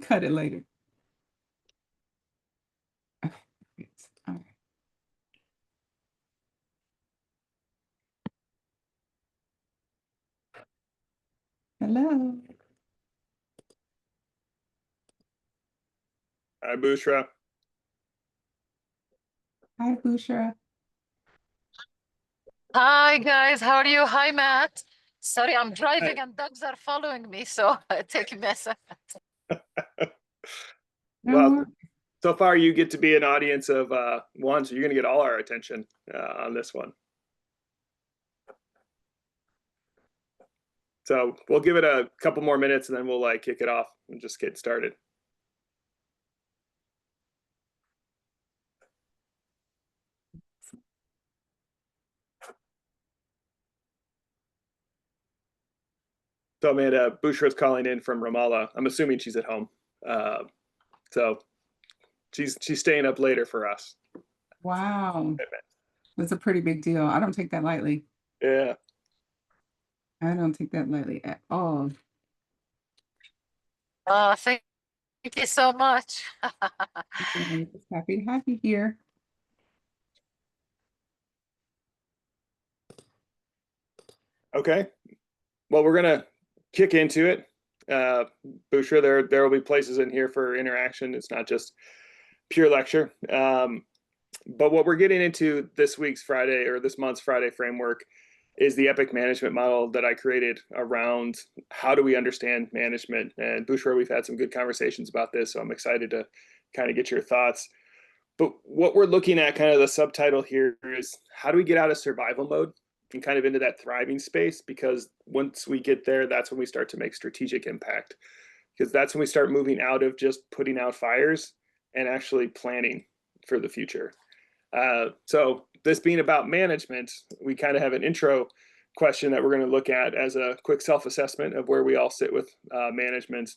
cut it later. Okay, all right. Hello. Hi, Bushra. Hi, Bushra. Hi guys, how are you? Hi Matt. Sorry, I'm driving Hi. and dogs are following me, so take me a second. Well, so far you get to be an audience of one, so you're going to get all our attention on this one. So we'll give it a couple more minutes and then we'll kick it off and just get started. So Amanda, Bushra's calling in from Ramallah. I'm assuming she's at home. So she's staying up later for us. Wow. That's a pretty big deal. I don't take that lightly. Yeah. I don't take that lightly at all. Thank you so much. I'm just happy to have you here. Okay. Well, we're gonna kick into it. Bushra, there will be places in here for interaction. It's not just pure lecture. But what we're getting into this month's Friday framework is the EpiC management model that I created around how do we understand management. And Bushra, we've had some good conversations about this, so I'm excited to kind of get your thoughts. But what we're looking at, kind of the subtitle here, is how do we get out of survival mode and kind of into that thriving space? Because once we get there, that's when we start to make strategic impact. Because that's when we start moving out of just putting out fires and actually planning for the future. So this being about management, we kind of have an intro question that we're going to look at as a quick self-assessment of where we all sit with management.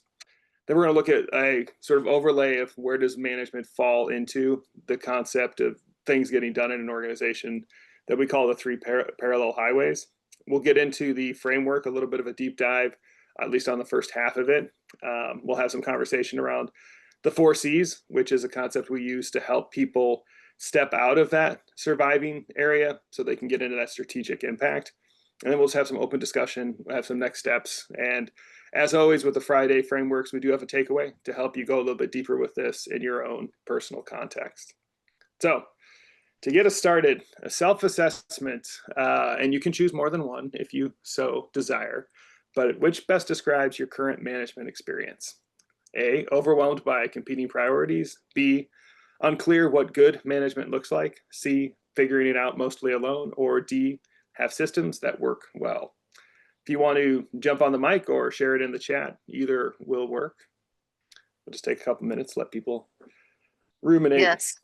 Then we're going to look at a sort of overlay of where does management fall into the concept of things getting done in an organization that we call the three parallel highways. We'll get into the framework, a little bit of a deep dive, at least on the first half of it. We'll have some conversation around the 4 C's, which is a concept we use to help people step out of that surviving area so they can get into that strategic impact. And then we'll just have some open discussion, we'll have some next steps. And as always with the Friday frameworks, we do have a takeaway to help you go a little bit deeper with this in your own personal context. So to get us started, a self-assessment, and you can choose more than one if you so desire, but which best describes your current management experience? A, overwhelmed by competing priorities. B, unclear what good management looks like. C, figuring it out mostly alone. Or D, have systems that work well. If you want to jump on the mic or share it in the chat, either will work. We'll just take a couple minutes, let people ruminate. Yes.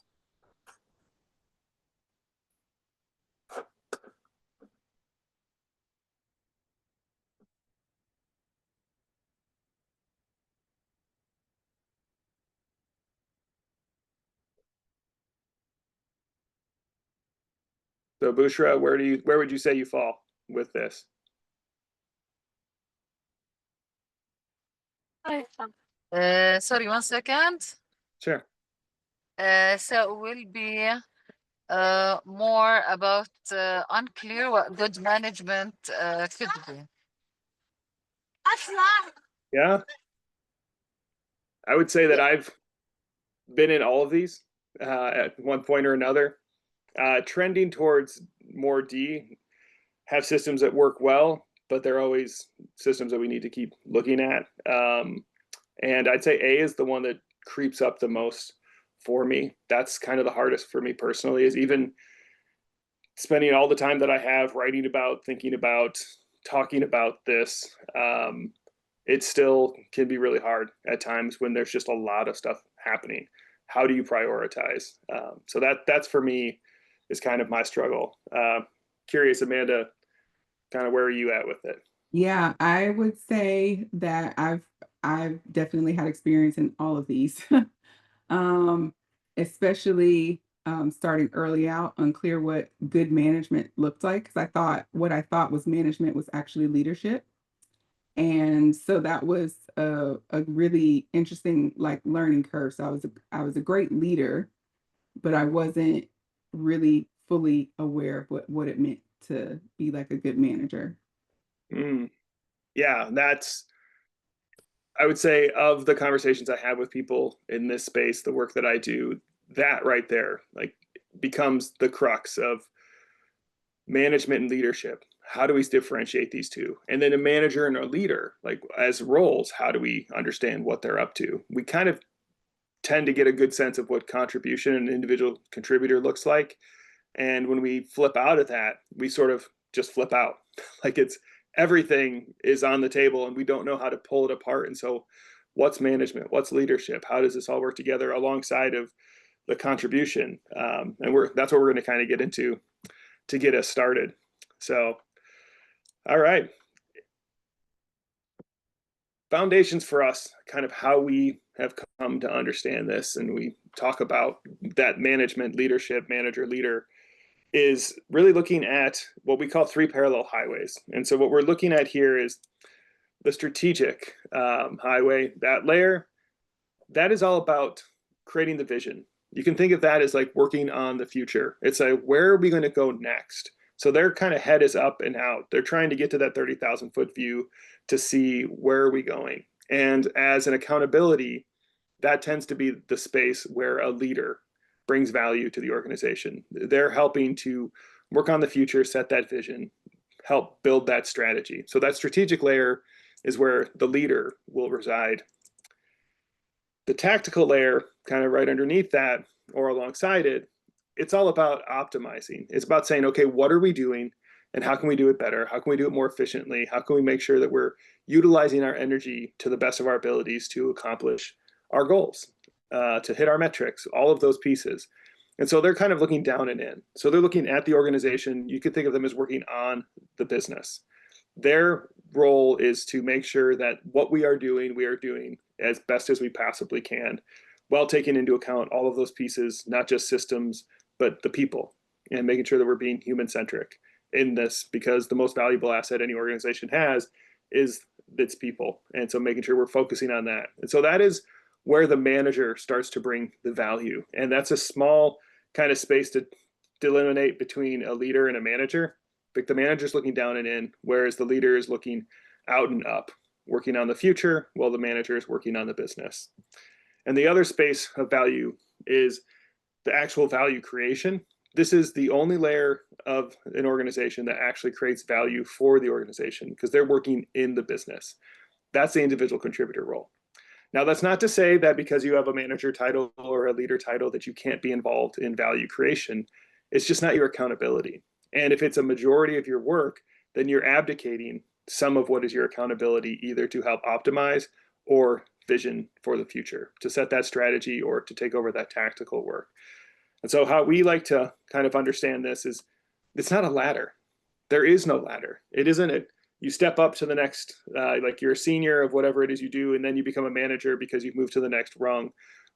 So Bushra, where would you say you fall with this? Sorry, 1 second. Sure. So it will be more about unclear what good management could be. Yeah. I would say that I've been in all of these at one point or another. Trending towards more D, have systems that work well, but they're always systems that we need to keep looking at. And I'd say A is the one that creeps up the most for me. That's kind of the hardest for me personally, is even spending all the time that I have writing about, thinking about, talking about this. It still can be really hard at times when there's just a lot of stuff happening. How do you prioritize? So that's for me is kind of my struggle. Curious, Amanda, kind of where are you at with it? Yeah, I would say that I've definitely had experience in all of these. Especially starting early out, unclear what good management looked like, because what I thought was management was actually leadership. And so that was a really interesting like learning curve. So I was a great leader, but I wasn't really fully aware of what it meant to be like a good manager. Mm, yeah, that's, I would say, of the conversations I have with people in this space, the work that I do, that right there, like, becomes the crux of management and leadership. How do we differentiate these two? And then a manager and a leader, like as roles, how do we understand what they're up to? We kind of tend to get a good sense of what contribution an individual contributor looks like. And when we flip out of that, we sort of just flip out. Like, it's everything is on the table and we don't know how to pull it apart. And so what's management? What's leadership? How does this all work together alongside of the contribution? And that's what we're going to kind of get into to get us started. So, all right. Foundations for us, kind of how we have come to understand this, and we talk about that management, leadership, manager, leader, is really looking at what we call three parallel highways. And so what we're looking at here is the strategic highway, that layer, that is all about creating the vision. You can think of that as like working on the future. It's like, where are we going to go next? So their kind of head is up and out. They're trying to get to that 30,000 foot view to see where are we going. And as an accountability, that tends to be the space where a leader brings value to the organization. They're helping to work on the future, set that vision, help build that strategy. So that strategic layer is where the leader will reside. The tactical layer, kind of right underneath that or alongside it, it's all about optimizing. It's about saying, okay, what are we doing and how can we do it better? How can we do it more efficiently? How can we make sure that we're utilizing our energy to the best of our abilities to accomplish our goals, to hit our metrics, all of those pieces. And so they're kind of looking down and in. So they're looking at the organization. You could think of them as working on the business. Their role is to make sure that what we are doing as best as we possibly can, while taking into account all of those pieces, not just systems, but the people, and making sure that we're being human-centric in this, because the most valuable asset any organization has is its people. And so making sure we're focusing on that. And so that is where the manager starts to bring the value. And that's a small kind of space to delineate between a leader and a manager. But the manager's looking down and in, whereas the leader is looking out and up, working on the future, while the manager is working on the business. And the other space of value is the actual value creation. This is the only layer of an organization that actually creates value for the organization, because they're working in the business. That's the individual contributor role. Now, that's not to say that because you have a manager title or a leader title that you can't be involved in value creation. It's just not your accountability. And if it's a majority of your work, then you're abdicating some of what is your accountability, either to help optimize or vision for the future, to set that strategy or to take over that tactical work. And so how we like to kind of understand this is, it's not a ladder. There is no ladder. It isn't a, you step up to the next, like you're a senior of whatever it is you do, and then you become a manager because you've moved to the next rung.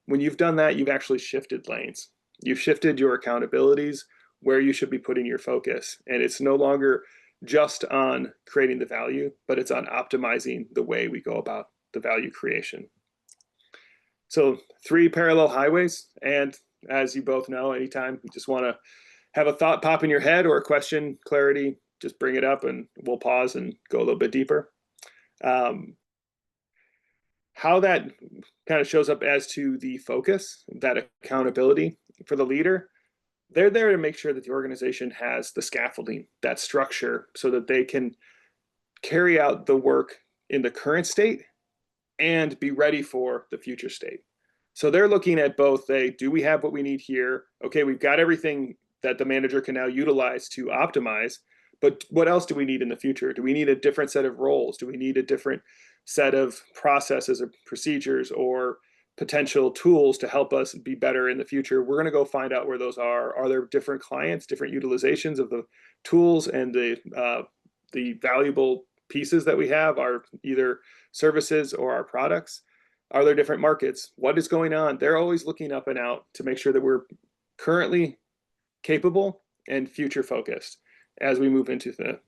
When you've done that, you've actually shifted lanes. You've shifted your accountabilities, where you should be putting your focus. And it's no longer just on creating the value, but it's on optimizing the way we go about the value creation. So 3 parallel highways. And as you both know, anytime you just want to have a thought pop in your head or a question, clarity, just bring it up and we'll pause and go a little bit deeper. How that kind of shows up as to the focus, that accountability for the leader, they're there to make sure that the organization has the scaffolding, that structure, so that they can carry out the work in the current state and be ready for the future state. So they're looking at both, do we have what we need here? Okay, we've got everything that the manager can now utilize to optimize, but what else do we need in the future? Do we need a different set of roles? Do we need a different set of processes or procedures or potential tools to help us be better in the future? We're going to go find out where those are. Are there different clients, different utilizations of the tools and the valuable pieces that we have, are either services or our products? Are there different markets? What is going on? They're always looking up and out to make sure that we're currently capable and future focused as we move into the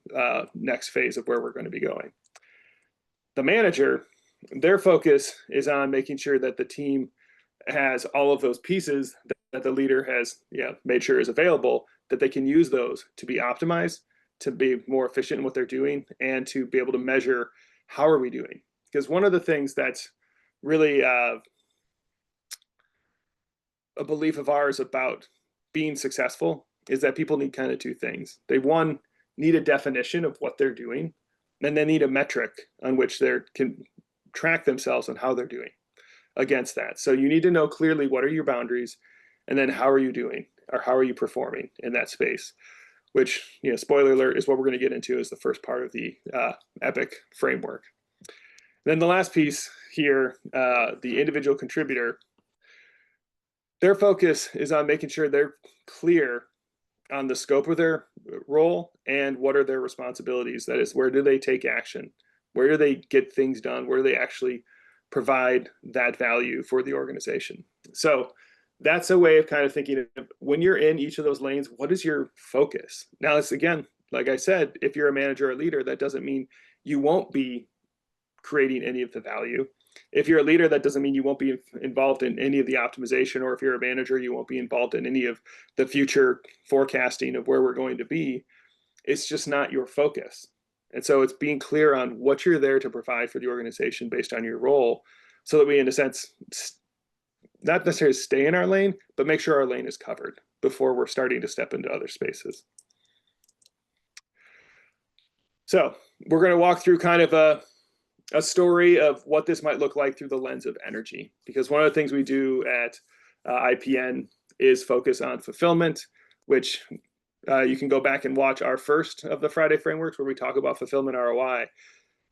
next phase of where we're going to be going. The manager their focus is on making sure that the team has all of those pieces that the leader has made sure is available, that they can use those to be optimized, to be more efficient in what they're doing, and to be able to measure how are we doing. Because one of the things that's really a belief of ours about being successful is that people need kind of two things. They, one, need a definition of what they're doing, and they need a metric on which they can track themselves on how they're doing against that. So you need to know clearly what are your boundaries, and then how are you doing, or how are you performing in that space, which, spoiler alert, is what we're going to get into as the first part of the EpiC framework. Then the last piece here, the individual contributor, their focus is on making sure they're clear on the scope of their role and what are their responsibilities. That is, where do they take action? Where do they get things done? Where do they actually provide that value for the organization? So that's a way of kind of thinking of, when you're in each of those lanes, what is your focus? Now, it's, again, like I said, if you're a manager or leader, that doesn't mean you won't be creating any of the value. If you're a leader, that doesn't mean you won't be involved in any of the optimization, or if you're a manager, you won't be involved in any of the future forecasting of where we're going to be. It's just not your focus. And so it's being clear on what you're there to provide for the organization based on your role, so that we, in a sense, not necessarily stay in our lane, but make sure our lane is covered before we're starting to step into other spaces. So we're going to walk through kind of a story of what this might look like through the lens of energy, because one of the things we do at IPN is focus on fulfillment, which you can go back and watch our first of the Friday frameworks where we talk about fulfillment ROI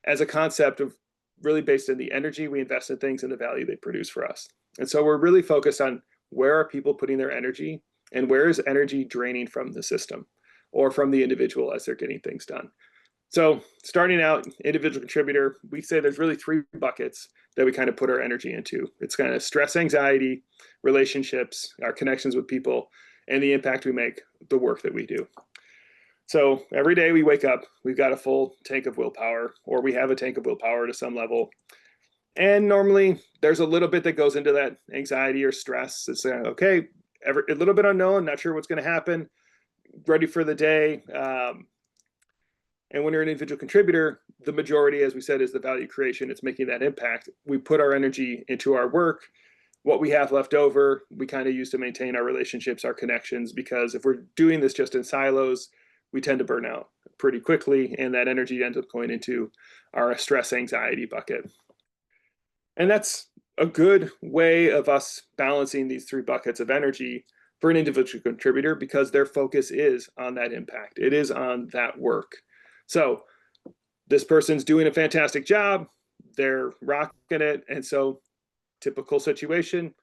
as a concept of really based in the energy we invest in things and the value they produce for us. And so we're really focused on where are people putting their energy, and where is energy draining from the system or from the individual as they're getting things done. So starting out, individual contributor, we say there's really three buckets that we kind of put our energy into. It's kind of stress, anxiety, relationships, our connections with people, and the impact we make, the work that we do. So every day we wake up, we've got a full tank of willpower, or we have a tank of willpower to some level. And normally there's a little bit that goes into that anxiety or stress. It's okay, a little bit unknown, not sure what's going to happen, ready for the day. And when you're an individual contributor, the majority, as we said, is the value creation. It's making that impact. We put our energy into our work. What we have left over, we kind of use to maintain our relationships, our connections, because if we're doing this just in silos, we tend to burn out pretty quickly, and that energy ends up going into our stress anxiety bucket. And that's a good way of us balancing these three buckets of energy for an individual contributor, because their focus is on that impact. It is on that work. So this person's doing a fantastic job, they're rocking it, and so typical situation,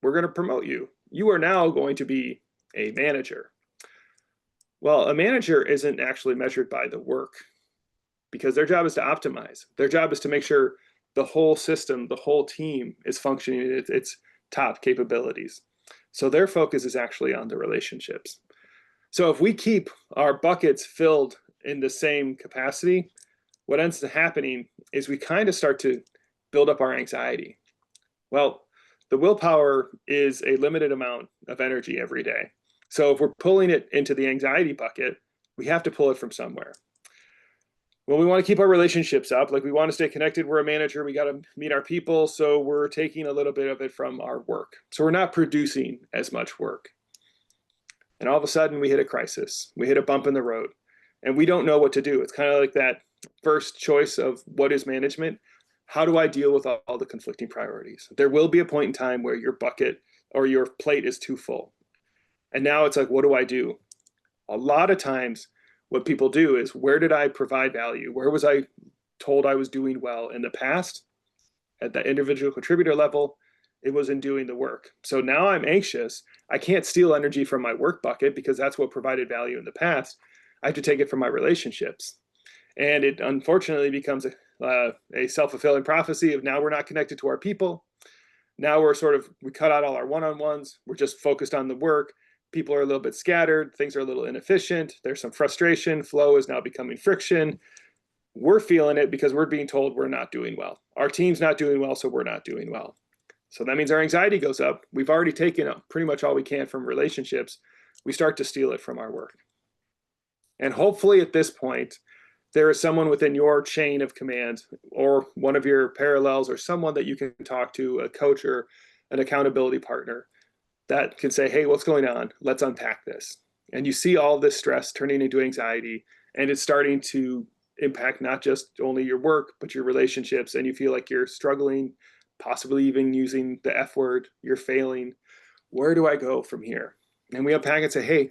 we're going to promote you. You are now going to be a manager. Well, a manager isn't actually measured by the work, because their job is to optimize. Their job is to make sure the whole system, the whole team is functioning at its top capabilities. So their focus is actually on the relationships. So if we keep our buckets filled in the same capacity, what ends up happening is we kind of start to build up our anxiety. Well, the willpower is a limited amount of energy every day. So if we're pulling it into the anxiety bucket, we have to pull it from somewhere. Well, we want to keep our relationships up. Like, we want to stay connected. We're a manager. We got to meet our people. So we're taking a little bit of it from our work. So we're not producing as much work. And all of a sudden we hit a crisis. We hit a bump in the road, and we don't know what to do. It's kind of like that first choice of what is management? How do I deal with all the conflicting priorities? There will be a point in time where your bucket or your plate is too full. And now it's like, what do I do? A lot of times what people do is, where did I provide value? Where was I told I was doing well in the past? At the individual contributor level, it was in doing the work. So now I'm anxious. I can't steal energy from my work bucket, because that's what provided value in the past. I have to take it from my relationships. And it unfortunately becomes a self-fulfilling prophecy of, now we're not connected to our people. Now we cut out all our one-on-ones. We're just focused on the work. People are a little bit scattered. Things are a little inefficient. There's some frustration. Flow is now becoming friction. we're feeling it because we're being told we're not doing well. Our team's not doing well, so we're not doing well. So that means our anxiety goes up. We've already taken up pretty much all we can from relationships. We start to steal it from our work. And hopefully at this point, there is someone within your chain of command or one of your parallels or someone that you can talk to, a coach or an accountability partner that can say, hey, what's going on? Let's unpack this. And you see all this stress turning into anxiety, and it's starting to impact not just only your work, but your relationships. And you feel like you're struggling, possibly even using the F word, you're failing. Where do I go from here? And we unpack and say, hey,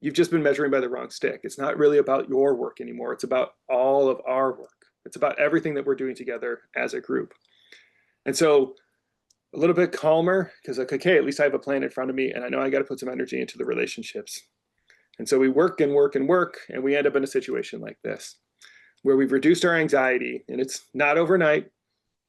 you've just been measuring by the wrong stick. It's not really about your work anymore. It's about all of our work. It's about everything that we're doing together as a group. And so a little bit calmer, because like, okay, at least I have a plan in front of me, and I know I got to put some energy into the relationships. And so we work and work and work, and we end up in a situation like this, where we've reduced our anxiety, and it's not overnight,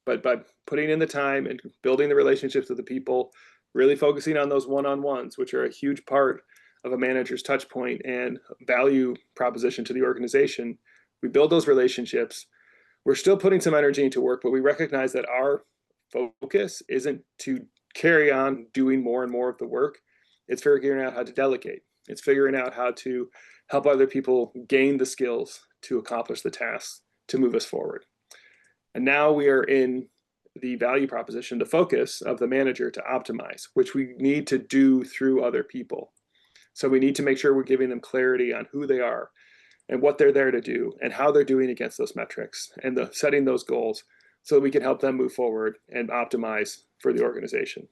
but by putting in the time and building the relationships with the people, really focusing on those one-on-ones, which are a huge part of a manager's touch point and value proposition to the organization. We build those relationships. We're still putting some energy into work, but we recognize that our focus isn't to carry on doing more and more of the work. It's figuring out how to delegate. It's figuring out how to help other people gain the skills to accomplish the tasks to move us forward. And now we are in the value proposition, the focus of the manager to optimize, which we need to do through other people. So we need to make sure we're giving them clarity on who they are and what they're there to do and how they're doing against those metrics and setting those goals so that we can help them move forward and optimize for the organization.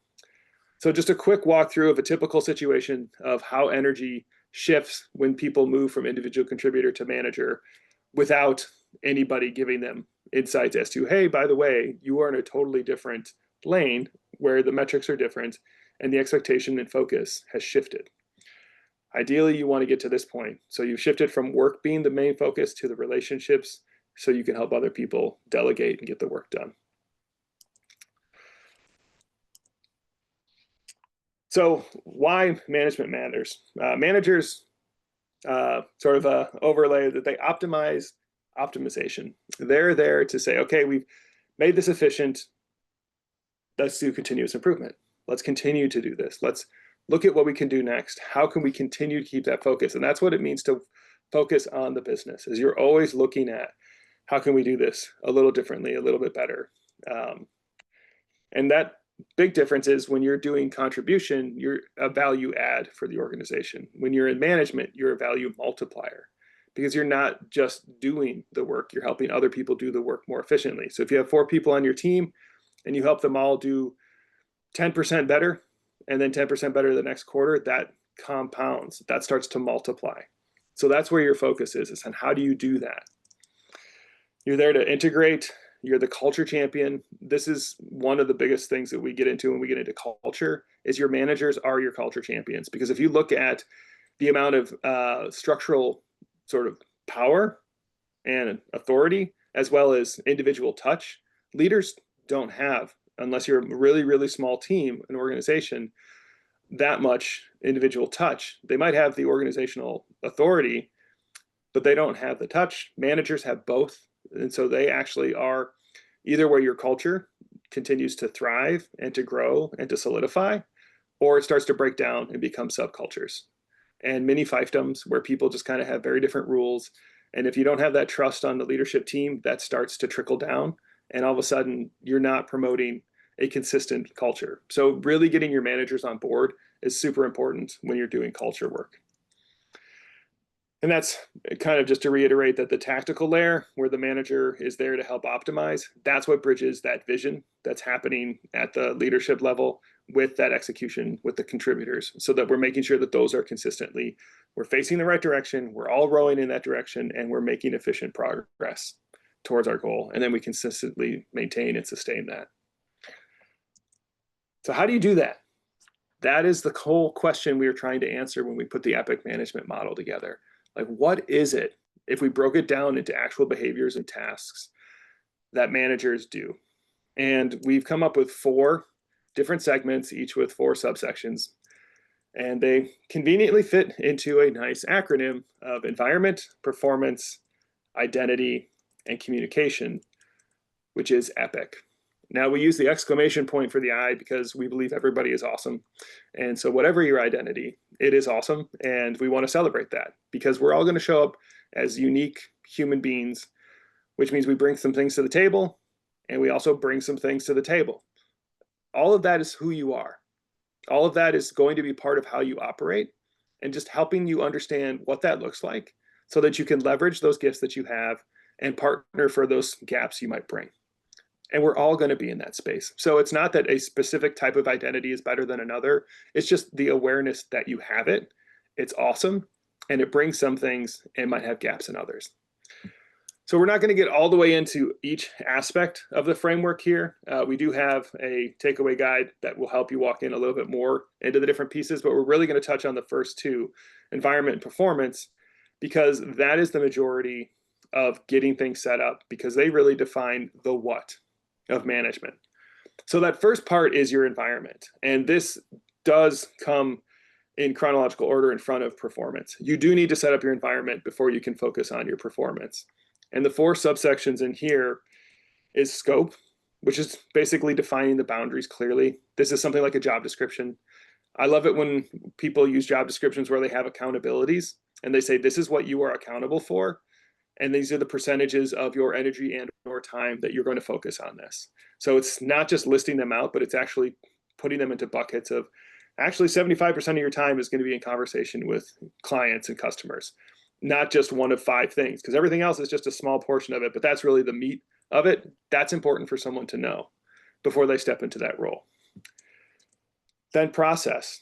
So just a quick walkthrough of a typical situation of how energy shifts when people move from individual contributor to manager without anybody giving them insights as to, hey, by the way, you are in a totally different lane where the metrics are different and the expectation and focus has shifted. Ideally, you want to get to this point. So you've shifted from work being the main focus to the relationships so you can help other people delegate and get the work done. So why management matters? Managers sort of overlay that they optimize optimization. They're there to say, okay, we've made this efficient. Let's do continuous improvement. Let's continue to do this. Let's look at what we can do next. How can we continue to keep that focus? And that's what it means to focus on the business, is you're always looking at how can we do this a little differently, a little bit better. And that big difference is when you're doing contribution, you're a value add for the organization. When you're in management, you're a value multiplier because you're not just doing the work, you're helping other people do the work more efficiently. So if you have 4 people on your team and you help them all do 10% better and then 10% better the next quarter, that compounds, that starts to multiply. So that's where your focus is on how do you do that? You're there to integrate. You're the culture champion. This is one of the biggest things that we get into when we get into culture is your managers are your culture champions. Because if you look at the amount of structural sort of power and authority, as well as individual touch, leaders don't have, unless you're a really, really small team, an organization, that much individual touch. They might have the organizational authority, but they don't have the touch. Managers have both. And so they actually are either where your culture continues to thrive and to grow and to solidify, or it starts to break down and become subcultures and mini fiefdoms where people just kind of have very different rules. And if you don't have that trust on the leadership team, that starts to trickle down. And all of a sudden, you're not promoting a consistent culture. So really getting your managers on board is super important when you're doing culture work. And that's kind of just to reiterate that the tactical layer where the manager is there to help optimize, that's what bridges that vision that's happening at the leadership level with that execution with the contributors so that we're making sure that those are consistently, we're facing the right direction, we're all rowing in that direction, and we're making efficient progress towards our goal. And then we consistently maintain and sustain that. So how do you do that? That is the whole question we are trying to answer when we put the EpiC management model together. Like, what is it, if we broke it down into actual behaviors and tasks that managers do? And we've come up with 4 different segments, each with 4 subsections. And they conveniently fit into a nice acronym of environment, performance, identity, and communication, which is EpiC. Now we use the exclamation point for the I because we believe everybody is awesome. And so whatever your identity, it is awesome. And we want to celebrate that because we're all going to show up as unique human beings, which means we bring some things to the table and we also bring some things to the table. All of that is who you are. All of that is going to be part of how you operate and just helping you understand what that looks like so that you can leverage those gifts that you have and partner for those gaps you might bring. And we're all going to be in that space. So it's not that a specific type of identity is better than another. It's just the awareness that you have it. It's awesome. And it brings some things and might have gaps in others. So we're not going to get all the way into each aspect of the framework here. We do have a takeaway guide that will help you walk in a little bit more into the different pieces, but we're really going to touch on the first two, environment and performance, because that is the majority of getting things set up, because they really define the what of management. So that first part is your environment. And this does come in chronological order in front of performance. You do need to set up your environment before you can focus on your performance. And the four subsections in here is scope, which is basically defining the boundaries clearly. This is something like a job description. I love it when people use job descriptions where they have accountabilities and they say, this is what you are accountable for. And these are the percentages of your energy and or time that you're going to focus on this. So it's not just listing them out, but it's actually putting them into buckets of actually 75% of your time is going to be in conversation with clients and customers, not just one of 5 things, because everything else is just a small portion of it, but that's really the meat of it. That's important for someone to know before they step into that role. Then process.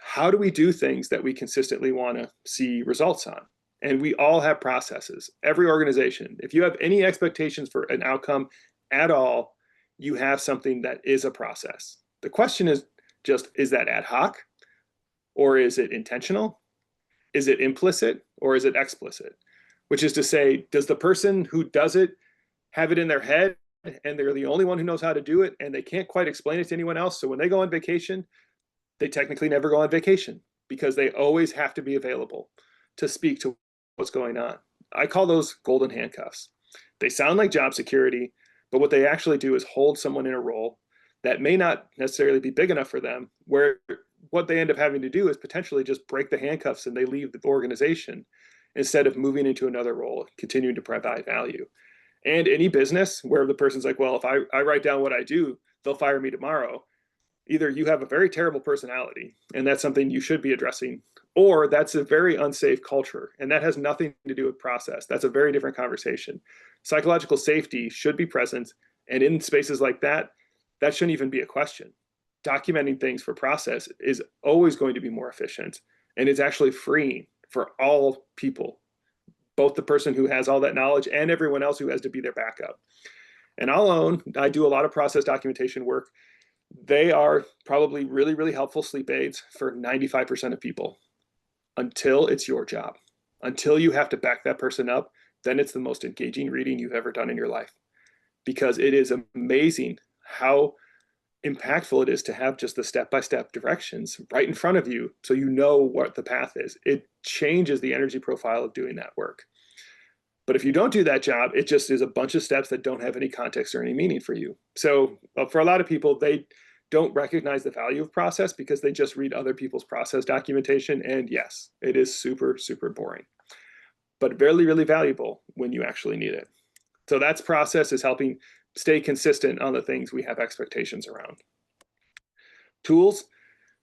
How do we do things that we consistently want to see results on? And we all have processes. Every organization, if you have any expectations for an outcome at all, you have something that is a process. The question is just, is that ad hoc? Or is it intentional? Is it implicit or is it explicit? Which is to say, does the person who does it have it in their head and they're the only one who knows how to do it and they can't quite explain it to anyone else? So when they go on vacation, they technically never go on vacation because they always have to be available to speak to what's going on. I call those golden handcuffs. They sound like job security, but what they actually do is hold someone in a role that may not necessarily be big enough for them, where what they end up having to do is potentially just break the handcuffs and they leave the organization instead of moving into another role, continuing to provide value. And any business where the person's like, well, if I write down what I do, they'll fire me tomorrow. Either you have a very terrible personality and that's something you should be addressing, or that's a very unsafe culture. And that has nothing to do with process. That's a very different conversation. Psychological safety should be present. And in spaces like that, that shouldn't even be a question. Documenting things for process is always going to be more efficient. And it's actually freeing for all people, both the person who has all that knowledge and everyone else who has to be their backup. And I'll own, I do a lot of process documentation work. They are probably really, really helpful sleep aids for 95% of people until it's your job. Until you have to back that person up, then it's the most engaging reading you've ever done in your life. Because it is amazing how impactful it is to have just the step-by-step directions right in front of you so you know what the path is. It changes the energy profile of doing that work. But if you don't do that job, it just is a bunch of steps that don't have any context or any meaning for you. So for a lot of people, they don't recognize the value of process because they just read other people's process documentation. And yes, it is super, super boring, but really, really valuable when you actually need it. So that's process, is helping stay consistent on the things we have expectations around. Tools,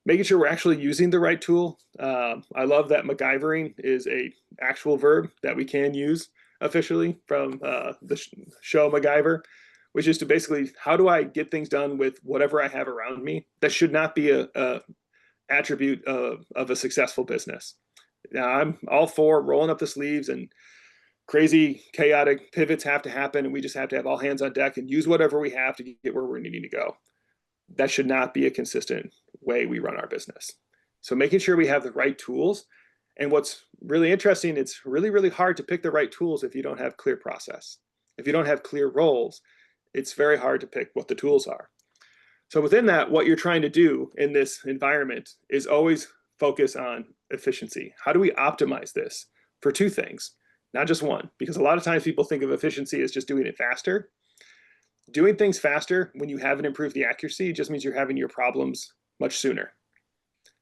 making sure we're actually using the right tool. I love that MacGyvering is a actual verb that we can use officially from the show MacGyver, which is to basically, how do I get things done with whatever I have around me? That should not be a attribute of a successful business. Now, I'm all for rolling up the sleeves and crazy chaotic pivots have to happen and we just have to have all hands on deck and use whatever we have to get where we're needing to go. That should not be a consistent way we run our business. So making sure we have the right tools. And what's really interesting, it's really, really hard to pick the right tools if you don't have clear process. If you don't have clear roles, it's very hard to pick what the tools are. So within that, what you're trying to do in this environment is always focus on efficiency. How do we optimize this for two things? not just one, because a lot of times people think of efficiency as just doing it faster. Doing things faster when you haven't improved the accuracy just means you're having your problems much sooner.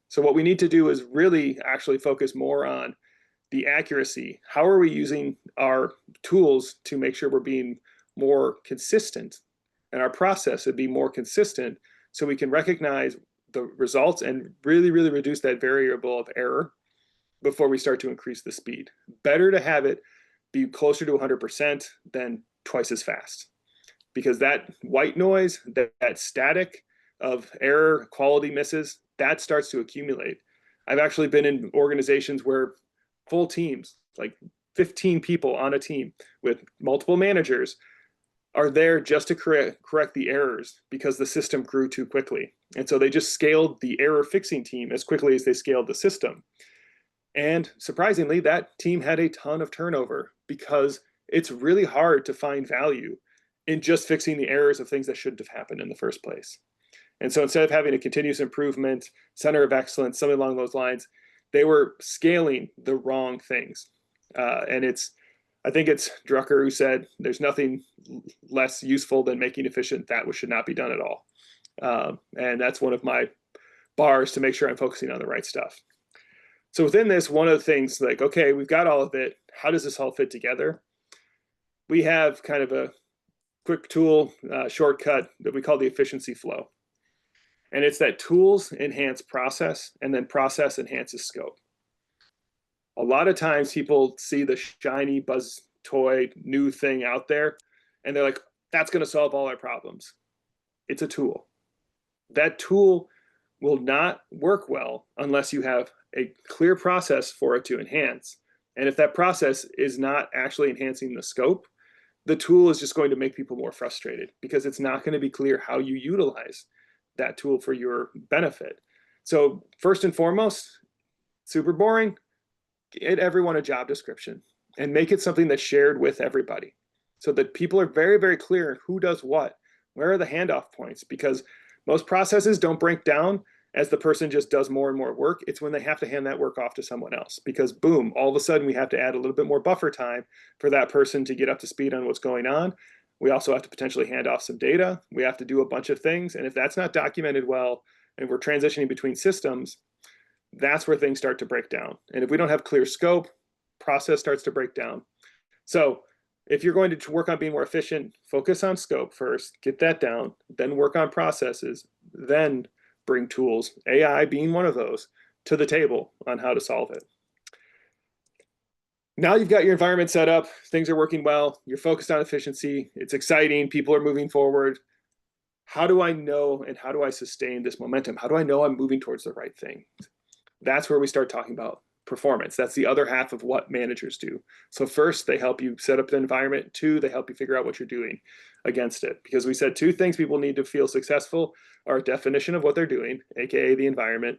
So what we need to do is really actually focus more on the accuracy. How are we using our tools to make sure we're being more consistent and our process would be more consistent so we can recognize the results and really, really reduce that variable of error before we start to increase the speed. Better to have it be closer to 100% than twice as fast, because that white noise, that static of error, quality misses, that starts to accumulate. I've actually been in organizations where full teams, like 15 people on a team with multiple managers, are there just to correct the errors because the system grew too quickly. And so they just scaled the error fixing team as quickly as they scaled the system. And surprisingly, that team had a ton of turnover because it's really hard to find value in just fixing the errors of things that shouldn't have happened in the first place. And so instead of having a continuous improvement, center of excellence, something along those lines, they were scaling the wrong things. And I think it's Drucker who said, there's nothing less useful than making efficient that which should not be done at all. And that's one of my bars to make sure I'm focusing on the right stuff. So within this, one of the things like, okay, we've got all of it. How does this all fit together? We have kind of a quick tool shortcut that we call the efficiency flow. And it's that tools enhance process and then process enhances scope. A lot of times people see the shiny buzz toy new thing out there and they're like, that's going to solve all our problems. It's a tool. That tool will not work well unless you have a clear process for it to enhance. And if that process is not actually enhancing the scope, the tool is just going to make people more frustrated because it's not going to be clear how you utilize that tool for your benefit. So first and foremost, super boring, get everyone a job description and make it something that's shared with everybody so that people are very, very clear who does what, where are the handoff points, because most processes don't break down as the person just does more and more work. It's when they have to hand that work off to someone else because boom, all of a sudden we have to add a little bit more buffer time for that person to get up to speed on what's going on. We also have to potentially hand off some data. We have to do a bunch of things. And if that's not documented well, and we're transitioning between systems, that's where things start to break down. And if we don't have clear scope, process starts to break down. So if you're going to work on being more efficient, focus on scope first, get that down, then work on processes, then bring tools, AI being one of those, to the table on how to solve it. Now you've got your environment set up, things are working well, you're focused on efficiency, it's exciting, people are moving forward. How do I know and how do I sustain this momentum? How do I know I'm moving towards the right thing? That's where we start talking about performance. That's the other half of what managers do. So first, they help you set up the environment. Two, they help you figure out what you're doing against it. Because we said two things people need to feel successful are a definition of what they're doing, aka the environment,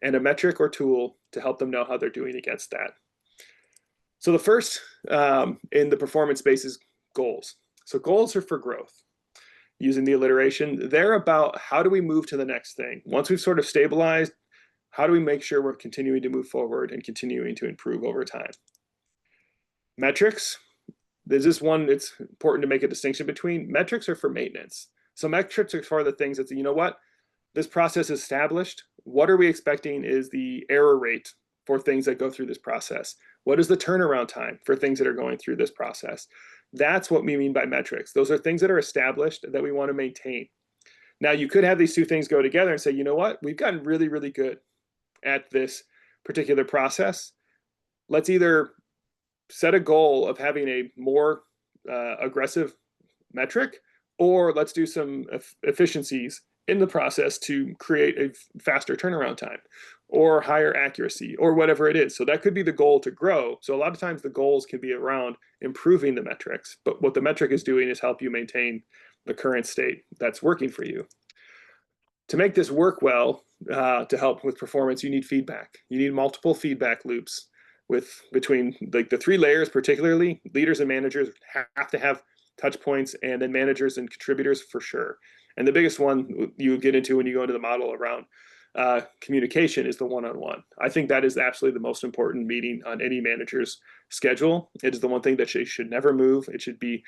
and a metric or tool to help them know how they're doing against that. So the first in the performance space is goals. So goals are for growth. Using the alliteration, they're about how do we move to the next thing? Once we've sort of stabilized, how do we make sure we're continuing to move forward and continuing to improve over time? Metrics, there's this one, it's important to make a distinction between. Metrics are for maintenance. So metrics are for the things that, you know what, this process is established. What are we expecting is the error rate for things that go through this process? What is the turnaround time for things that are going through this process? That's what we mean by metrics. Those are things that are established that we want to maintain. Now, you could have these two things go together and say, you know what, we've gotten really, really good at this particular process. Let's either set a goal of having a more aggressive metric, or let's do some efficiencies in the process to create a faster turnaround time or higher accuracy or whatever it is. So that could be the goal to grow. So a lot of times the goals can be around improving the metrics, but what the metric is doing is help you maintain the current state that's working for you. To make this work well, to help with performance, you need feedback. You need multiple feedback loops between like the three layers, particularly leaders and managers have to have touch points, and then managers and contributors for sure. And the biggest one you get into when you go into the model around communication is the one-on-one. I think that is absolutely the most important meeting on any manager's schedule. It is the one thing that they should never move. It should be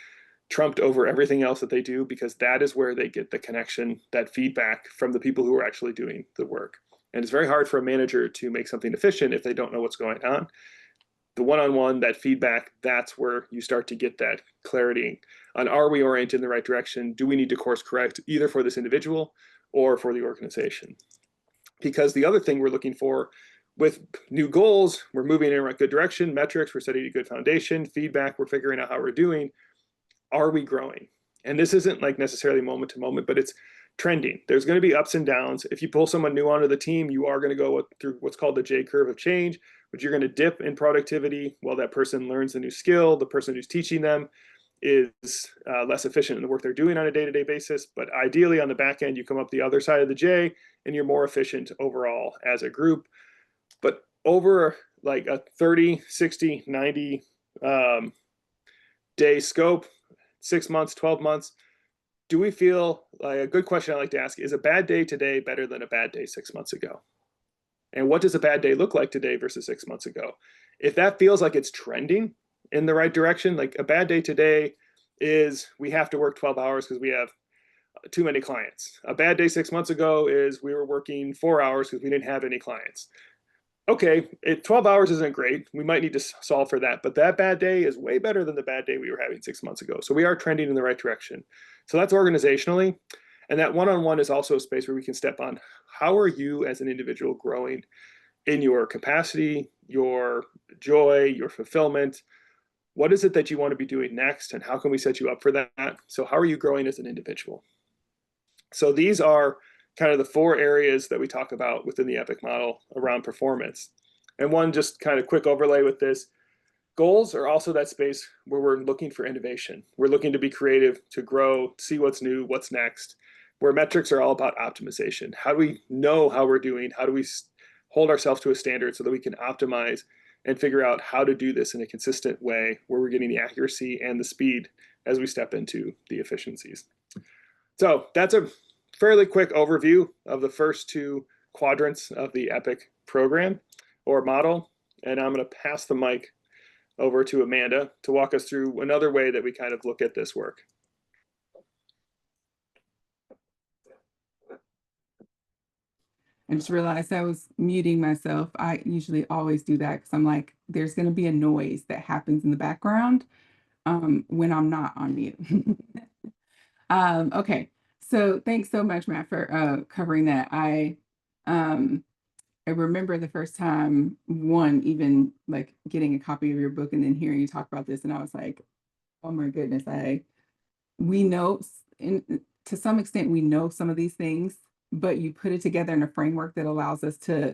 trumped over everything else that they do, because that is where they get the connection, that feedback from the people who are actually doing the work. And it's very hard for a manager to make something efficient if they don't know what's going on. The one-on-one, that feedback, that's where you start to get that clarity on, are we oriented in the right direction? Do we need to course correct either for this individual or for the organization? Because the other thing we're looking for with new goals, we're moving in a good direction, metrics, we're setting a good foundation, feedback, we're figuring out how we're doing. Are we growing? And this isn't like necessarily moment to moment, but it's trending. There's going to be ups and downs. If you pull someone new onto the team, you are going to go through what's called the J curve of change, which you're going to dip in productivity while that person learns a new skill. The person who's teaching them is less efficient in the work they're doing on a day-to-day basis. But ideally on the back end, you come up the other side of the J and you're more efficient overall as a group. But over like a 30, 60, 90 day scope, 6 months, 12 months, do we feel like, a good question I like to ask is, a bad day today better than a bad day 6 months ago? And what does a bad day look like today versus 6 months ago? If that feels like it's trending in the right direction, like a bad day today is we have to work 12 hours because we have too many clients. A bad day 6 months ago is we were working 4 hours because we didn't have any clients. Okay, 12 hours isn't great. We might need to solve for that, but that bad day is way better than the bad day we were having 6 months ago. So we are trending in the right direction. So that's organizationally. And that one-on-one is also a space where we can step on, how are you as an individual growing in your capacity, your joy, your fulfillment? What is it that you want to be doing next? And how can we set you up for that? So how are you growing as an individual? So these are kind of the 4 areas that we talk about within the EpiC model around performance. And one just kind of quick overlay with this, goals are also that space where we're looking for innovation. We're looking to be creative, to grow, see what's new, what's next. Where metrics are all about optimization. How do we know how we're doing? How do we hold ourselves to a standard so that we can optimize and figure out how to do this in a consistent way where we're getting the accuracy and the speed as we step into the efficiencies. So that's a fairly quick overview of the first 2 quadrants of the EpiC program or model. And I'm going to pass the mic over to Amanda to walk us through another way that we kind of look at this work. I just realized I was muting myself. I usually always do that because I'm like, there's going to be a noise that happens in the background when I'm not on mute. Okay, so thanks so much, Matt, for covering that. I remember the first time, even like getting a copy of your book and then hearing you talk about this, and I was like, oh my goodness, we know, to some extent, we know some of these things, but you put it together in a framework that allows us to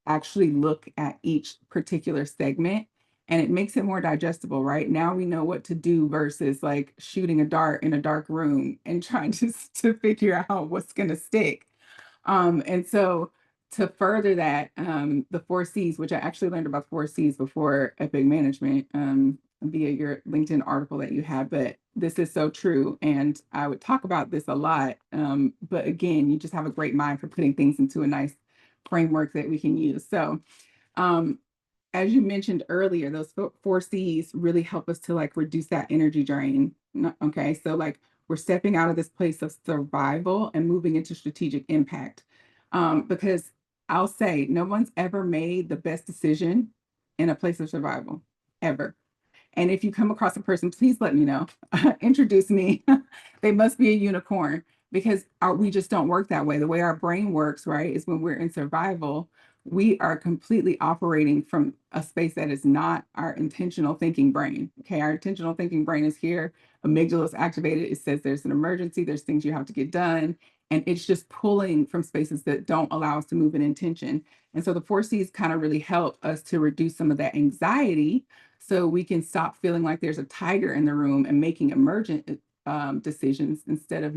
actually look at each particular segment, and it makes it more digestible, right? Now we know what to do versus like shooting a dart in a dark room and trying to figure out what's going to stick. And so to further that, the 4 C's, which I actually learned about 4 C's before EpiC Management, via your LinkedIn article that you had, but this is so true. And I would talk about this a lot. But again, you just have a great mind for putting things into a nice framework that we can use. So as you mentioned earlier, those 4 C's really help us to like reduce that energy drain. Okay, so like we're stepping out of this place of survival and moving into strategic impact. Because I'll say no one's ever made the best decision in a place of survival, ever. And if you come across a person, please let me know. Introduce me. They must be a unicorn, because we just don't work that way. The way our brain works, right, is when we're in survival, we are completely operating from a space that is not our intentional thinking brain. Okay, our intentional thinking brain is here. Amygdala is activated. It says there's an emergency, there's things you have to get done. And it's just pulling from spaces that don't allow us to move in intention. And so the 4 C's kind of really help us to reduce some of that anxiety so we can stop feeling like there's a tiger in the room and making emergent decisions instead of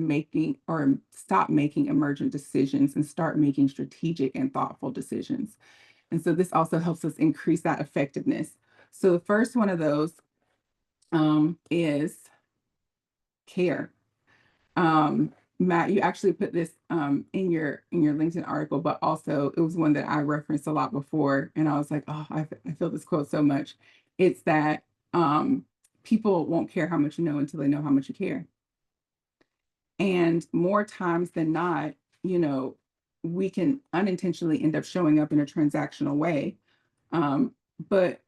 stop making emergent decisions and start making strategic and thoughtful decisions. And so this also helps us increase that effectiveness. So the first one of those is care. Matt, you actually put this in your LinkedIn article, but also it was one that I referenced a lot before, and I was like, oh, I feel this quote so much. It's that people won't care how much you know until they know how much you care. And more times than not, you know, we can unintentionally end up showing up in a transactional way. But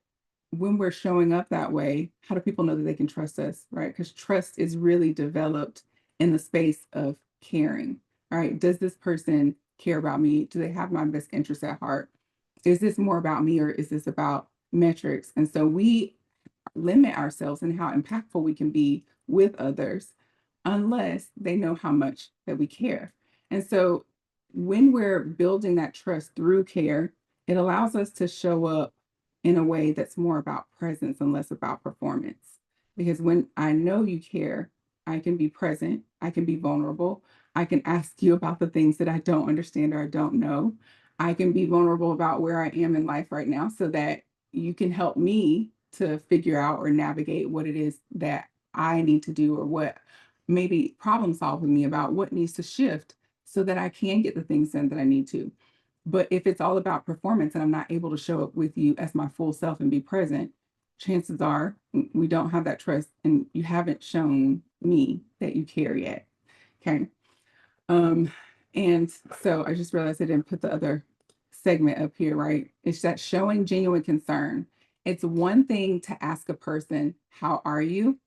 when we're showing up that way, how do people know that they can trust us, right? Because trust is really developed in the space of caring, right? Does this person care about me? Do they have my best interest at heart? Is this more about me or is this about metrics? And so we limit ourselves and how impactful we can be with others unless they know how much that we care. And so when we're building that trust through care, it allows us to show up in a way that's more about presence and less about performance. Because when I know you care, I can be present, I can be vulnerable, I can ask you about the things that I don't understand or I don't know. I can be vulnerable about where I am in life right now so that you can help me to figure out or navigate what it is that I need to do or what maybe problem solve with me about what needs to shift so that I can get the things done that I need to. But if it's all about performance and I'm not able to show up with you as my full self and be present, chances are we don't have that trust and you haven't shown me that you care yet. Okay. Um, and so I just realized I didn't put the other segment up here, right? It's that showing genuine concern. It's one thing to ask a person, how are you?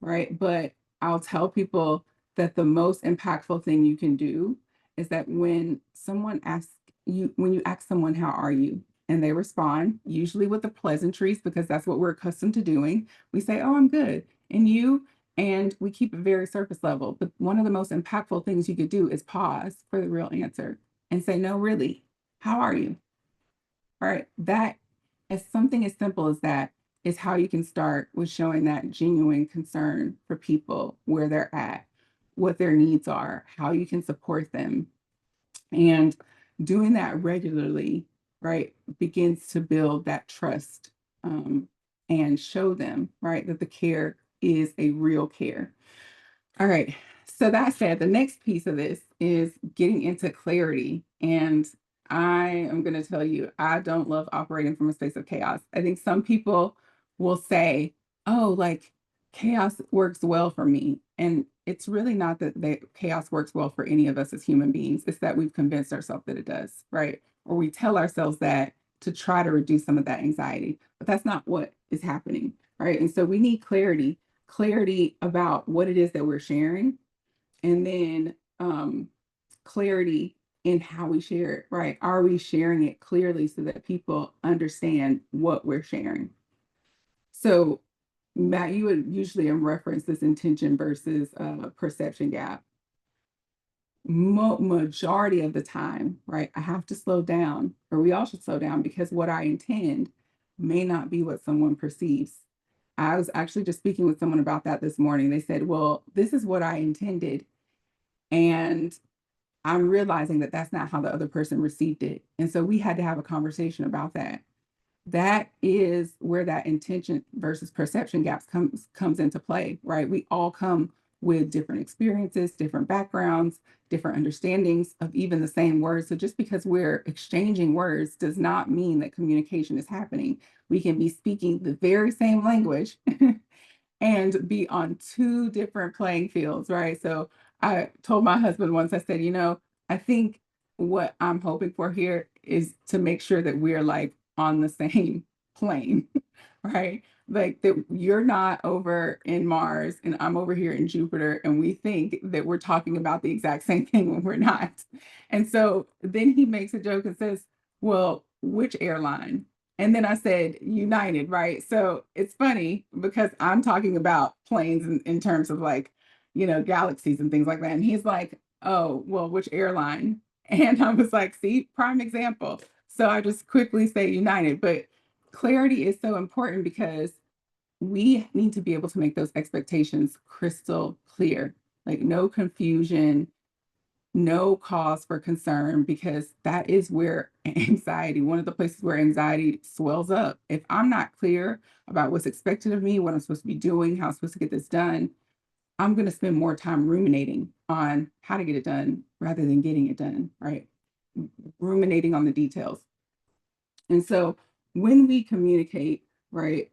Right? But I'll tell people that the most impactful thing you can do is that when someone asks you, when you ask someone, how are you? And they respond, usually with the pleasantries, because that's what we're accustomed to doing. We say, oh, I'm good. And you, and we keep it very surface level. But one of the most impactful things you could do is pause for the real answer and say, no, really, how are you? All right. That is something as simple as that is how you can start with showing that genuine concern for people, where they're at, what their needs are, how you can support them. And doing that regularly, right, begins to build that trust and show them, right, that the care is a real care. All right. So that said, the next piece of this is getting into clarity. And I am going to tell you, I don't love operating from a space of chaos. I think some people will say, oh, like chaos works well for me. And it's really not that chaos works well for any of us as human beings. It's that we've convinced ourselves that it does, right? Or we tell ourselves that to try to reduce some of that anxiety. But that's not what is happening, right? And so we need clarity about what it is that we're sharing, and then clarity in how we share it, right? Are we sharing it clearly so that people understand what we're sharing? So, Matt, you would usually reference this intention versus perception gap. Majority of the time, right? I have to slow down, or we all should slow down because what I intend may not be what someone perceives. I was actually just speaking with someone about that this morning. They said, well, this is what I intended. And I'm realizing that that's not how the other person received it. And so we had to have a conversation about that. That is where that intention versus perception gaps comes into play, right? We all come with different experiences, different backgrounds, different understandings of even the same words. So just because we're exchanging words does not mean that communication is happening. We can be speaking the very same language and be on two different playing fields, right? So I told my husband once, I said, I think what I'm hoping for here is to make sure that we're like on the same plane, right? Like that you're not over in Mars and I'm over here in Jupiter, and we think that we're talking about the exact same thing when we're not. And so then he makes a joke and says, well, which airline? And then I said, United, right? So it's funny because I'm talking about planes in terms of like, galaxies and things like that. And he's like, oh, well, which airline? And I was like, see, prime example. So I just quickly say United. But clarity is so important because we need to be able to make those expectations crystal clear, like no confusion, no cause for concern, because that is where anxiety, one of the places where anxiety swells up. If I'm not clear about what's expected of me, what I'm supposed to be doing, how I'm supposed to get this done, I'm going to spend more time ruminating on how to get it done rather than getting it done, right? Ruminating on the details. And so when we communicate, right,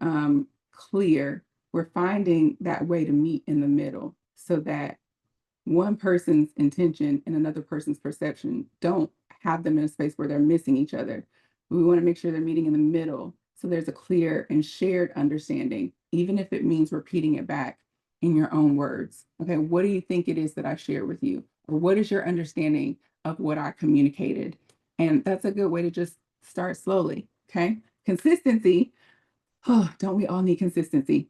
clear, we're finding that way to meet in the middle so that one person's intention and another person's perception don't have them in a space where they're missing each other. We want to make sure they're meeting in the middle so there's a clear and shared understanding, even if it means repeating it back in your own words. Okay, what do you think it is that I shared with you? Or what is your understanding of what I communicated? And that's a good way to just start slowly. Okay, consistency. Oh, don't we all need consistency?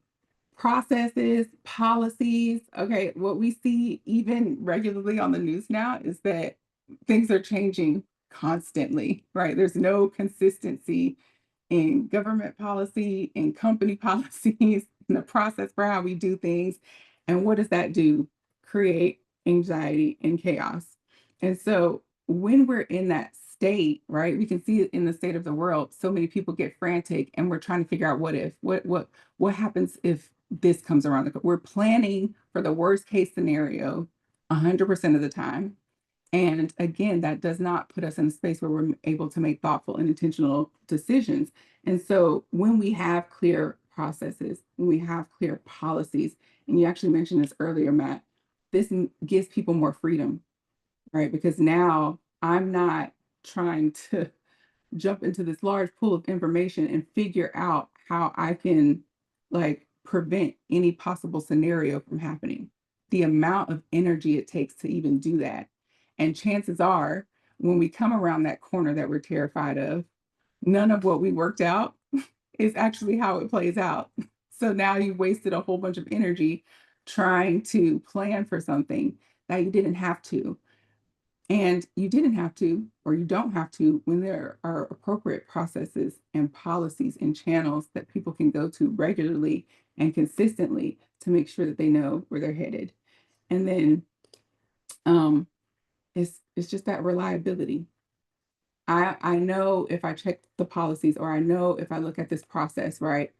Processes, policies. Okay, what we see even regularly on the news now is that things are changing constantly, right? There's no consistency in government policy, in company policies, in the process for how we do things. And what does that do? Create anxiety and chaos. And so when we're in that state, right, we can see it in the state of the world. So many people get frantic and we're trying to figure out what if, what happens if this comes around. We're planning for the worst case scenario 100% of the time. And again, that does not put us in a space where we're able to make thoughtful and intentional decisions. And so when we have clear processes, when we have clear policies, and you actually mentioned this earlier, Matt, this gives people more freedom, right? Because now I'm not trying to jump into this large pool of information and figure out how I can like prevent any possible scenario from happening. The amount of energy it takes to even do that. And chances are, when we come around that corner that we're terrified of, none of what we worked out is actually how it plays out. So now you wasted a whole bunch of energy trying to plan for something that you didn't have to. And you didn't have to, or you don't have to, when there are appropriate processes and policies and channels that people can go to regularly and consistently to make sure that they know where they're headed. And then um, it's just that reliability. I know if I check the policies or I know if I look at this process, right?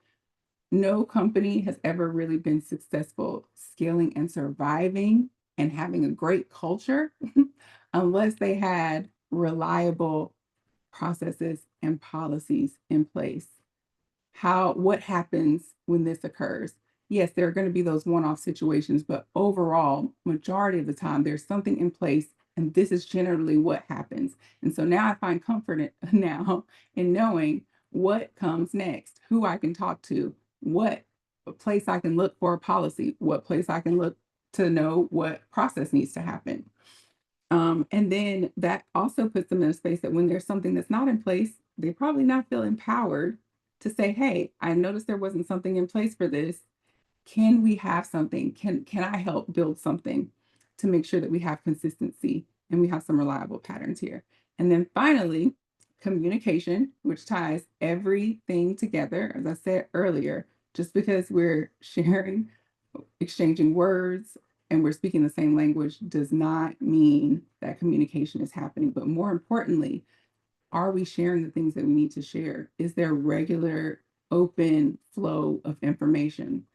No company has ever really been successful scaling and surviving and having a great culture unless they had reliable processes and policies in place. What happens when this occurs? Yes, there are going to be those one-off situations, but overall, majority of the time, there's something in place, and this is generally what happens. And so now I find comfort now in knowing what comes next, who I can talk to, what place I can look for a policy, what place I can look to know what process needs to happen. And then that also puts them in a space that when there's something that's not in place, they probably not feel empowered to say, hey, I noticed there wasn't something in place for this. Can we have something? Can I help build something to make sure that we have consistency and we have some reliable patterns here? And then finally, communication, which ties everything together. As I said earlier, just because we're sharing, exchanging words, and we're speaking the same language does not mean that communication is happening. But more importantly, are we sharing the things that we need to share? Is there regular, open flow of information?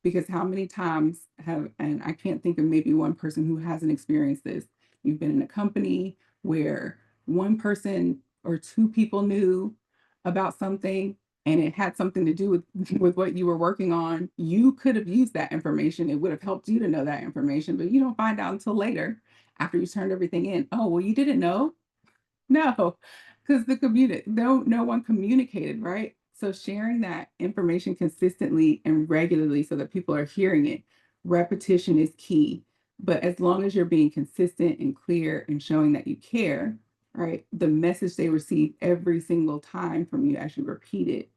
Because how many times and I can't think of maybe one person who hasn't experienced this. You've been in a company where one person or two people knew about something and it had something to do with, with what you were working on. You could have used that information. It would have helped you to know that information, but you don't find out until later after you turned everything in. Oh, well, you didn't know? No, because no one communicated, right? So sharing that information consistently and regularly so that people are hearing it, repetition is key. But as long as you're being consistent and clear and showing that you care, right, the message they receive every single time from you as you repeat it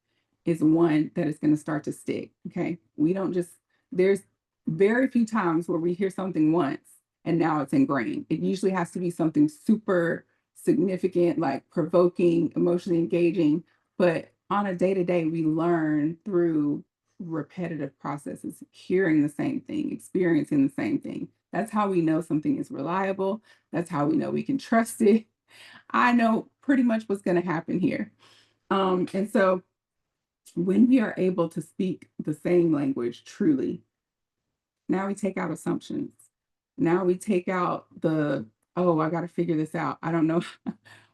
is one that is going to start to stick. Okay. There's very few times where we hear something once and now it's ingrained. It usually has to be something super significant, like provoking, emotionally engaging. But on a day to day, we learn through repetitive processes, hearing the same thing, experiencing the same thing. That's how we know something is reliable. That's how we know we can trust it. I know pretty much what's going to happen here. And so when we are able to speak the same language truly, Now we take out assumptions. Now we take out the, oh, I got to figure this out. I don't know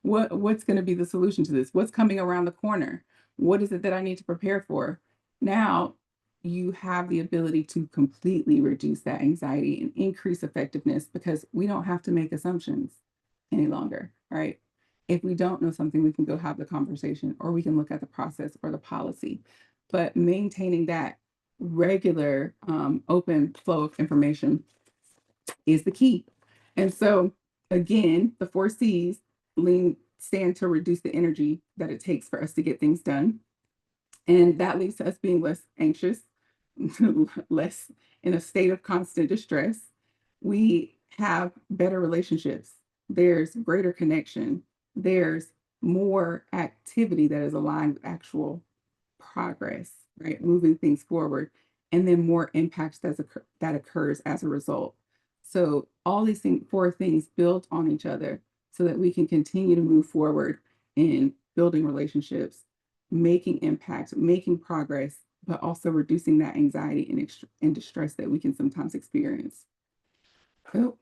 what's going to be the solution to this. What's coming around the corner? What is it that I need to prepare for? Now you have the ability to completely reduce that anxiety and increase effectiveness because we don't have to make assumptions any longer, right? If we don't know something, we can go have the conversation or we can look at the process or the policy. But maintaining that regular open flow of information is the key. And so, again, the 4 C's lean stand to reduce the energy that it takes for us to get things done. And that leads to us being less anxious, less in a state of constant distress. We have better relationships. There's greater connection. There's more activity that is aligned with actual progress, right? Moving things forward, and then more impact that occurs as a result. So all these 4 things build on each other so that we can continue to move forward in building relationships, making impact, making progress, but also reducing that anxiety and distress that we can sometimes experience. Oh,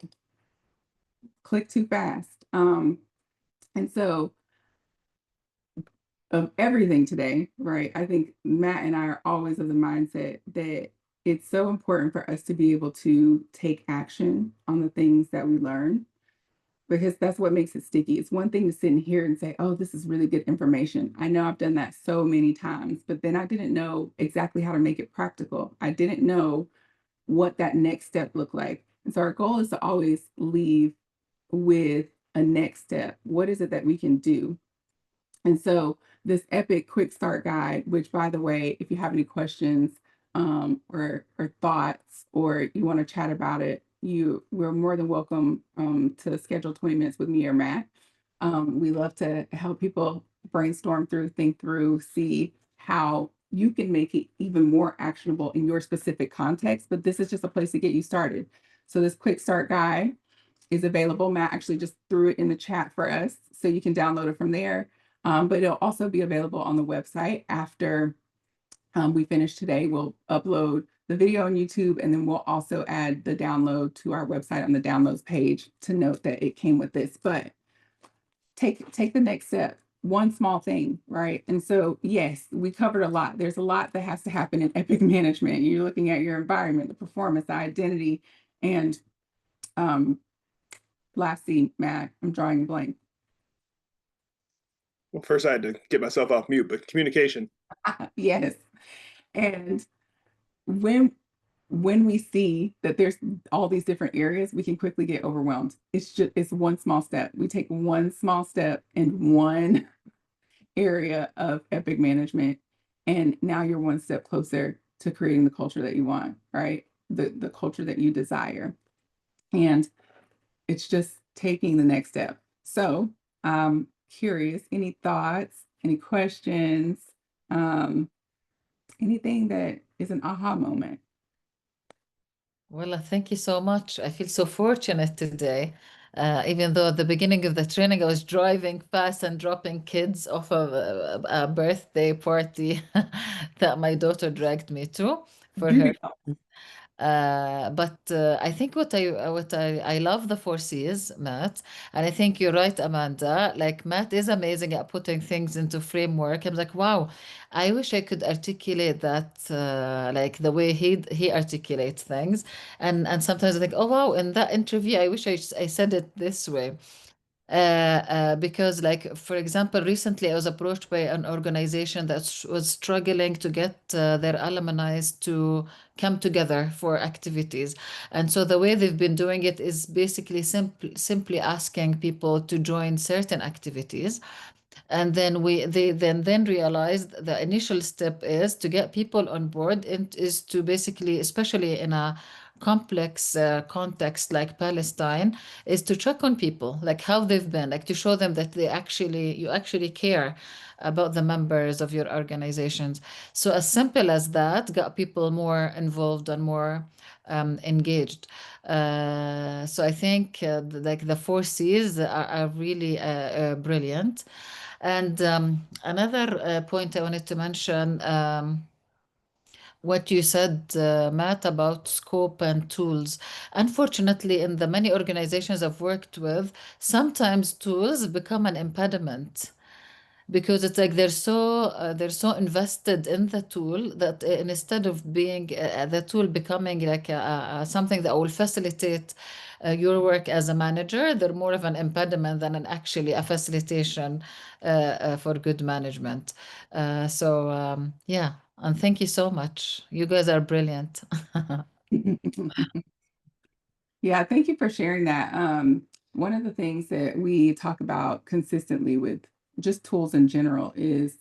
click too fast. And so of everything today, right? I think Matt and I are always of the mindset that it's so important for us to be able to take action on the things that we learn because that's what makes it sticky. It's one thing to sit in here and say, oh, this is really good information. I know I've done that so many times, but then I didn't know exactly how to make it practical. I didn't know what that next step looked like. And so our goal is to always leave with a next step. What is it that we can do? And so this EpiC quick start guide, which by the way, if you have any questions or thoughts, or you want to chat about it, we're more than welcome to schedule 20 minutes with me or Matt. We love to help people brainstorm through, think through, see how you can make it even more actionable in your specific context. But this is just a place to get you started. So this quick start guide is available. Matt actually just threw it in the chat for us, so you can download it from there. But it'll also be available on the website after we finish today. We'll upload the video on YouTube, and then we'll also add the download to our website on the downloads page to note that it came with this. But take the next step, one small thing, right? And so, yes, we covered a lot. There's a lot that has to happen in EpiC management. You're looking at your environment, the performance, the identity, and lastly, Matt, I'm drawing a blank. Well, first I had to get myself off mute, but communication. Yes. And when we see that there's all these different areas, we can quickly get overwhelmed. It's one small step. We take one small step in one area of EpiC management, and now you're one step closer to creating the culture that you want, right? The culture that you desire. And it's just taking the next step. So curious, any thoughts, any questions, anything that is an aha moment? Well, thank you so much. I feel so fortunate today. Even though at the beginning of the training, I was driving fast and dropping kids off of a birthday party that my daughter dragged me to for her. But I think what I love the 4 C's, Matt, and I think you're right, Amanda. Like Matt is amazing at putting things into framework. I'm like, wow, I wish I could articulate that like the way he articulates things. And sometimes I think, oh wow, in that interview, I wish I said it this way. Because, like, for example, recently I was approached by an organization that was struggling to get their alumni to come together for activities. And so the way they've been doing it is basically simply asking people to join certain activities. And then they then realized the initial step is to get people on board and is to basically, especially in a complex context like Palestine, is to check on people, like how they've been, like to show them that you actually care about the members of your organizations. So as simple as that got people more involved and more engaged. So I think like the 4 C's are really brilliant. And another point I wanted to mention, what you said, Matt, about scope and tools. Unfortunately, in the many organizations I've worked with, sometimes tools become an impediment because it's like they're so invested in the tool that instead of being the tool becoming like something that will facilitate your work as a manager, they're more of an impediment than actually a facilitation for good management. Yeah, and thank you so much. You guys are brilliant. Yeah, thank you for sharing that. One of the things that we talk about consistently with just tools in general is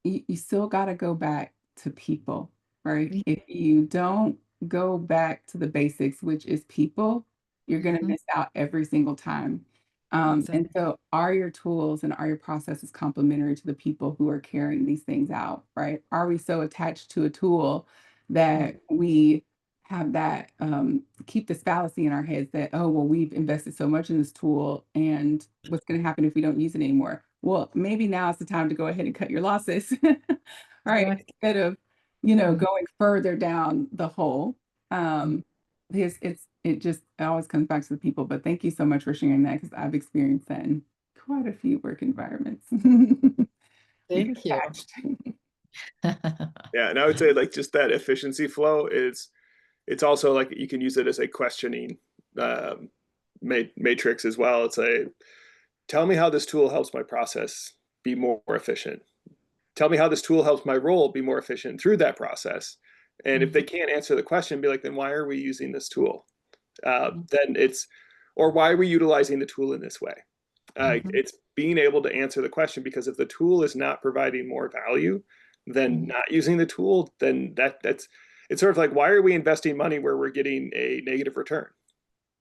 you still got to go back to people, right? Yeah, If you don't go back to the basics, which is people, you're going to mhm, miss out every single time. And exactly. so, are your tools and are your processes complementary to the people who are carrying these things out, right? Are we so attached to a tool Mm, that we have that keep this fallacy in our heads that, oh, well, we've invested so much in this tool, and what's going to happen if we don't use it anymore? Well, maybe now is the time to go ahead and cut your losses, right? exactly. Instead of, Mm, going further down the hole. mm. Because it always comes back to the people. But thank you so much for sharing that because I've experienced that in quite a few work environments. Being Thank you. attached. Yeah, and I would say like just that efficiency flow is it's also like you can use it as a questioning um, matrix as well. It's a tell me how this tool helps my process be more efficient. Tell me how this tool helps my role be more efficient through that process. And if they Mhm, can't answer the question, be like, then why are we using this tool? mhm, Then it's, or why are we utilizing the tool in this way? mhm, It's being able to answer the question because if the tool is not providing more value than mhm. not using the tool, then that's it's sort of like why are we investing money where we're getting a negative return?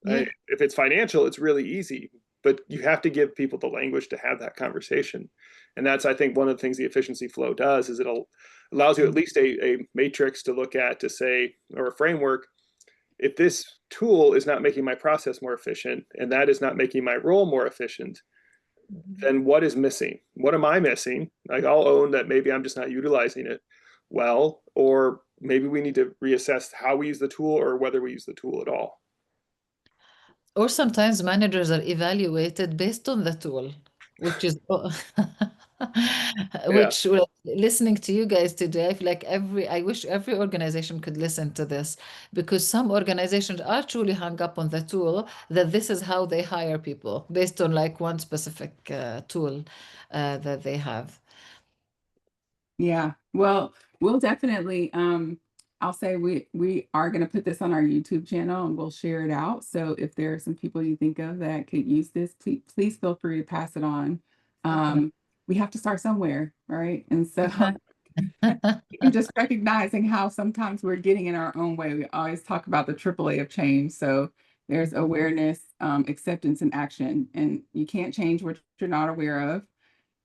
Yeah. If it's financial, it's really easy, but you have to give people the language to have that conversation. And that's, I think, one of the things the efficiency flow does is it allows you at Mm, least a matrix to look at to say, or a framework, if this tool is not making my process more efficient and that is not making my role more efficient, mhm. then what is missing? What am I missing? Like I'll own that maybe I'm just not utilizing it well, or maybe we need to reassess how we use the tool or whether we use the tool at all. Or sometimes managers are evaluated based on the tool, which is Yeah. which well, listening to you guys today, I feel like I wish every organization could listen to this because some organizations are truly hung up on the tool that this is how they hire people based on like one specific tool that they have. Yeah. Well, we'll definitely I'll say we are going to put this on our YouTube channel and we'll share it out. So if there are some people you think of that could use this, please feel free to pass it on. Definitely. We have to start somewhere, right? And so Exactly. and just recognizing how sometimes we're getting in our own way. We always talk about the AAA of change. So there's awareness, acceptance, and action. And you can't change what you're not aware of.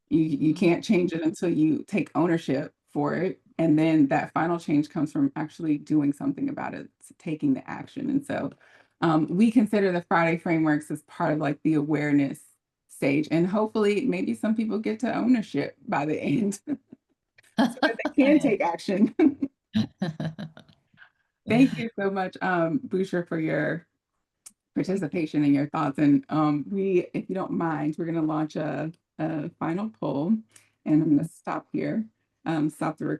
You Mhm. can't change it until you take ownership for it. And then that final change comes from actually doing something about it, taking the action. And so we consider the Friday frameworks as part of like the awareness stage. And hopefully, maybe some people get to ownership by the end so that they can take action. Thank you so much, Busher, for your participation and your thoughts. And if you don't mind, we're going to launch a final poll, and I'm going to stop here, stop the recording.